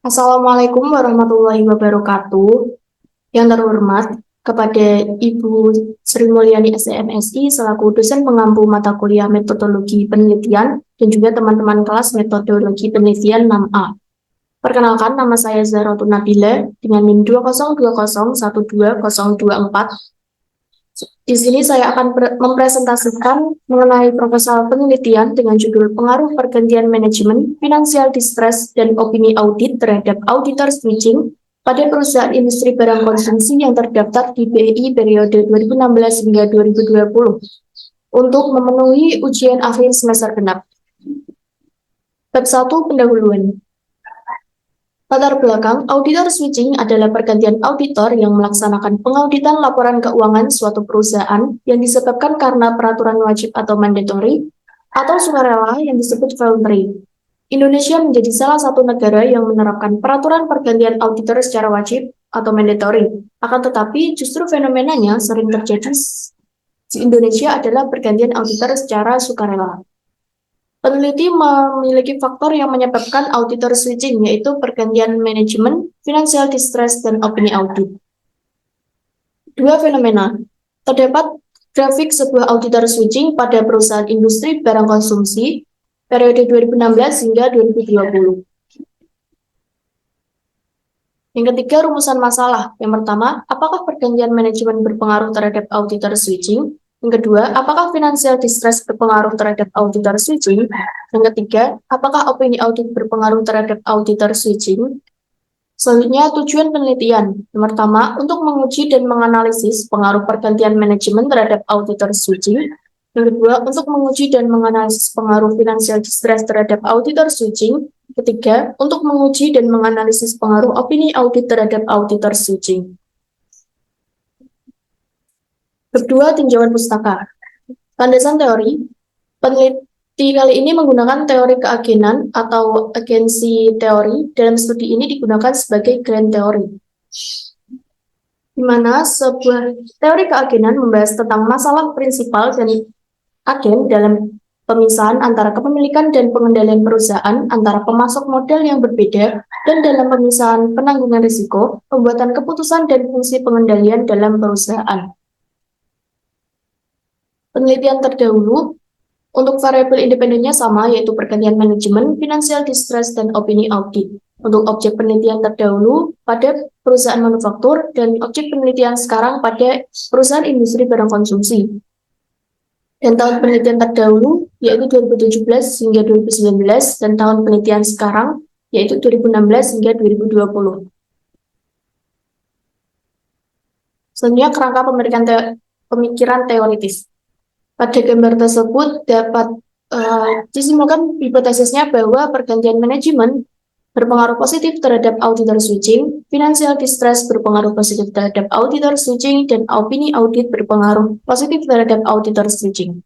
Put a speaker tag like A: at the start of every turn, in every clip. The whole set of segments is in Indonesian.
A: Assalamualaikum warahmatullahi wabarakatuh. Yang terhormat kepada Ibu Sri Mulyani SMSI selaku dosen pengampu mata kuliah metodologi penelitian dan juga teman-teman kelas metodologi penelitian 6A. Perkenalkan, nama saya Zahratul Nabila dengan NIM 202012024. Di sini saya akan mempresentasikan mengenai proposal penelitian dengan judul Pengaruh Pergantian Manajemen, Financial Distress, dan Opini Audit terhadap Auditor Switching pada perusahaan industri barang konsumsi yang terdaftar di BI periode 2016 hingga 2020 untuk memenuhi ujian akhir semester genap. Bab 1 Pendahuluan. Latar belakang, auditor switching adalah pergantian auditor yang melaksanakan pengauditan laporan keuangan suatu perusahaan yang disebabkan karena peraturan wajib atau mandatory atau sukarela yang disebut voluntary. Indonesia menjadi salah satu negara yang menerapkan peraturan pergantian auditor secara wajib atau mandatory. Akan tetapi, justru fenomenanya sering terjadi di Indonesia adalah pergantian auditor secara sukarela. Peneliti memiliki faktor yang menyebabkan auditor switching, yaitu pergantian manajemen, financial distress, dan opini audit. Dua fenomena. Terdapat grafik sebuah auditor switching pada perusahaan industri barang konsumsi periode 2016 hingga 2020. Yang ketiga, rumusan masalah. Yang pertama, apakah pergantian manajemen berpengaruh terhadap auditor switching? Yang kedua, apakah financial distress berpengaruh terhadap auditor switching? Yang ketiga, apakah opini audit berpengaruh terhadap auditor switching? Selanjutnya, tujuan penelitian. Yang pertama, untuk menguji dan menganalisis pengaruh pergantian manajemen terhadap auditor switching. Yang kedua, untuk menguji dan menganalisis pengaruh financial distress terhadap auditor switching. Ketiga, untuk menguji dan menganalisis pengaruh opini audit terhadap auditor switching. Kedua, tinjauan pustaka. Landasan teori, peneliti kali ini menggunakan teori keagenan atau agensi teori. Dalam studi ini digunakan sebagai grand teori, di mana sebuah teori keagenan membahas tentang masalah prinsipal dan agen dalam pemisahan antara kepemilikan dan pengendalian perusahaan, antara pemasok modal yang berbeda, dan dalam pemisahan penanggungan risiko, pembuatan keputusan, dan fungsi pengendalian dalam perusahaan. Penelitian terdahulu untuk variabel independennya sama, yaitu pergantian manajemen, financial distress, dan opini audit. Untuk objek penelitian terdahulu pada perusahaan manufaktur, dan objek penelitian sekarang pada perusahaan industri barang konsumsi. Dan tahun penelitian terdahulu yaitu 2017 hingga 2019, dan tahun penelitian sekarang yaitu 2016 hingga 2020. Selanjutnya, kerangka pemikiran teoritis. Pada gambar tersebut dapat disimpulkan hipotesisnya bahwa pergantian manajemen berpengaruh positif terhadap auditor switching, financial distress berpengaruh positif terhadap auditor switching, dan opini audit berpengaruh positif terhadap auditor switching.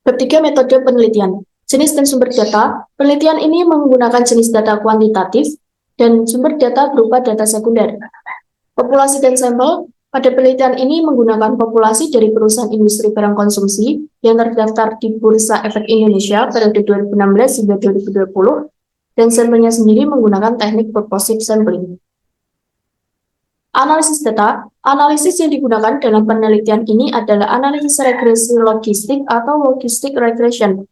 A: Bab 3, metode penelitian. Jenis dan sumber data. Penelitian ini menggunakan jenis data kuantitatif dan sumber data berupa data sekunder. Populasi dan sampel. Pada penelitian ini menggunakan populasi dari perusahaan industri barang konsumsi yang terdaftar di Bursa Efek Indonesia periode 2016 hingga 2020, dan sampelnya sendiri menggunakan teknik purposive sampling. Analisis data. Analisis yang digunakan dalam penelitian ini adalah analisis regresi logistik atau logistic regression.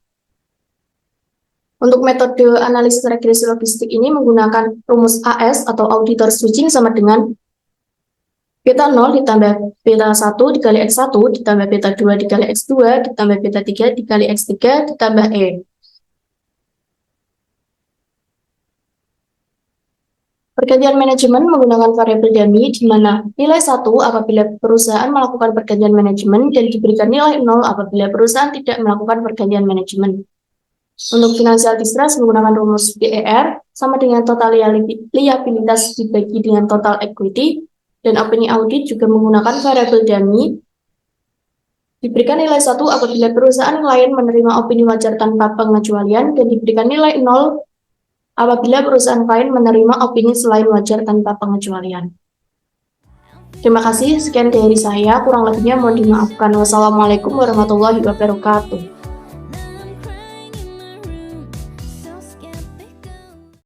A: Untuk metode analisis regresi logistik ini menggunakan rumus AS atau auditor switching sama dengan beta 0 ditambah beta 1 dikali X1 ditambah beta 2 dikali X2 ditambah beta 3 dikali X3 ditambah E. Pergantian manajemen menggunakan variabel dummy, di mana nilai 1 apabila perusahaan melakukan pergantian manajemen dan diberikan nilai 0 apabila perusahaan tidak melakukan pergantian manajemen. Untuk financial distress menggunakan rumus BER sama dengan total liabilitas dibagi dengan total equity, dan opini audit juga menggunakan variabel dummy. Diberikan nilai 1 apabila perusahaan lain menerima opini wajar tanpa pengecualian, dan diberikan nilai 0 apabila perusahaan lain menerima opini selain wajar tanpa pengecualian. Terima kasih, sekian dari saya. Kurang lebihnya mohon dimaafkan. Wassalamualaikum warahmatullahi wabarakatuh.